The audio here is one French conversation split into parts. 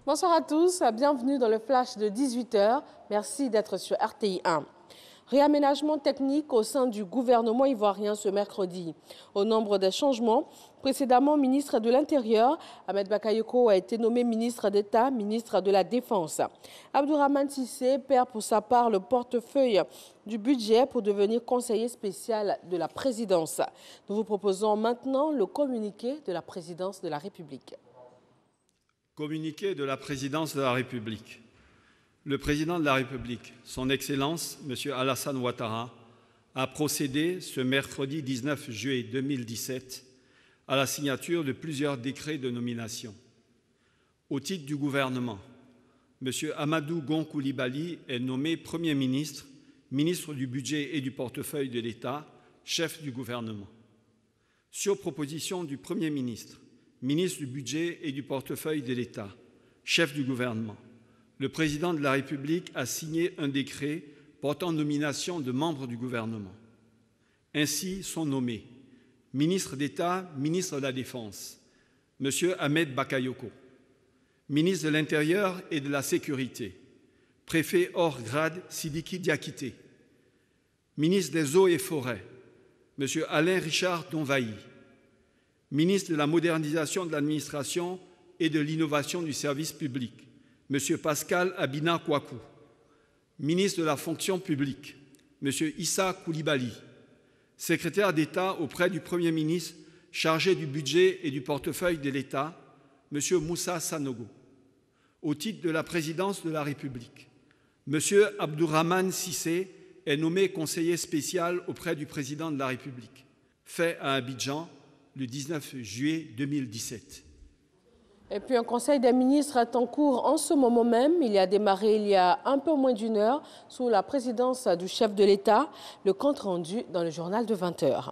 Bonsoir à tous, bienvenue dans le flash de 18 h. Merci d'être sur RTI 1. Réaménagement technique au sein du gouvernement ivoirien ce mercredi. Au nombre des changements, précédemment ministre de l'Intérieur, Ahmed Bakayoko a été nommé ministre d'État, ministre de la Défense. Abdourahmane Cissé perd pour sa part le portefeuille du budget pour devenir conseiller spécial de la présidence. Nous vous proposons maintenant le communiqué de la présidence de la République. Communiqué de la présidence de la République. Le président de la République, son Excellence, M. Alassane Ouattara, a procédé ce mercredi 19 juillet 2017 à la signature de plusieurs décrets de nomination. Au titre du gouvernement, M. Amadou Gon Coulibaly est nommé Premier ministre, ministre du Budget et du portefeuille de l'État, chef du gouvernement. Sur proposition du Premier ministre, ministre du Budget et du portefeuille de l'État, chef du gouvernement, le président de la République a signé un décret portant nomination de membres du gouvernement. Ainsi sont nommés ministre d'État, ministre de la Défense, M. Ahmed Bakayoko, ministre de l'Intérieur et de la Sécurité, préfet hors grade Sidiki Diakité, ministre des Eaux et Forêts, M. Alain Richard Donvaï, ministre de la Modernisation de l'Administration et de l'Innovation du Service public, M. Pascal Abina Kouakou, ministre de la Fonction publique, M. Issa Coulibaly, secrétaire d'État auprès du Premier ministre chargé du budget et du portefeuille de l'État, M. Moussa Sanogo. Au titre de la présidence de la République, M. Abdourahmane Cissé est nommé conseiller spécial auprès du président de la République, fait à Abidjan le 19 juillet 2017. Et puis un conseil des ministres est en cours en ce moment même. Il a démarré il y a un peu moins d'une heure sous la présidence du chef de l'État. Le compte rendu dans le journal de 20 h.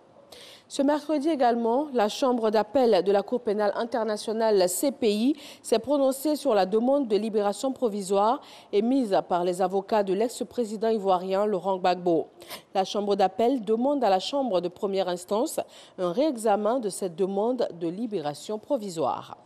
Ce mercredi également, la Chambre d'appel de la Cour pénale internationale, la CPI, s'est prononcée sur la demande de libération provisoire émise par les avocats de l'ex-président ivoirien Laurent Gbagbo. La Chambre d'appel demande à la Chambre de première instance un réexamen de cette demande de libération provisoire.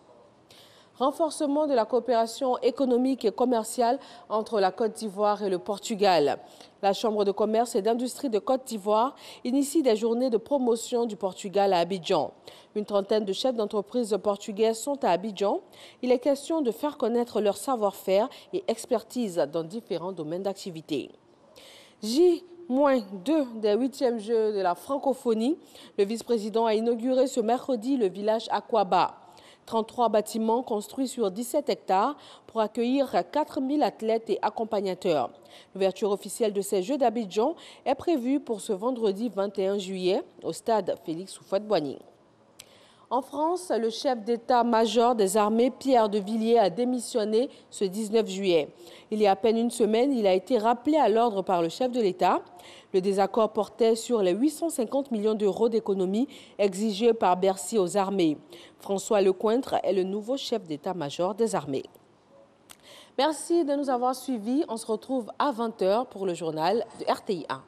Renforcement de la coopération économique et commerciale entre la Côte d'Ivoire et le Portugal. La Chambre de commerce et d'industrie de Côte d'Ivoire initie des journées de promotion du Portugal à Abidjan. Une trentaine de chefs d'entreprise portugais sont à Abidjan. Il est question de faire connaître leur savoir-faire et expertise dans différents domaines d'activité. J-2 des 8e Jeux de la francophonie. Le vice-président a inauguré ce mercredi le village Aquaba. 33 bâtiments construits sur 17 hectares pour accueillir 4000 athlètes et accompagnateurs. L'ouverture officielle de ces Jeux d'Abidjan est prévue pour ce vendredi 21 juillet au stade Félix Houphouët-Boigny. En France, le chef d'état-major des armées, Pierre de Villiers, a démissionné ce 19 juillet. Il y a à peine une semaine, il a été rappelé à l'ordre par le chef de l'État. Le désaccord portait sur les 850 millions d'euros d'économies exigés par Bercy aux armées. François Lecointre est le nouveau chef d'état-major des armées. Merci de nous avoir suivis. On se retrouve à 20 h pour le journal de RTI 1.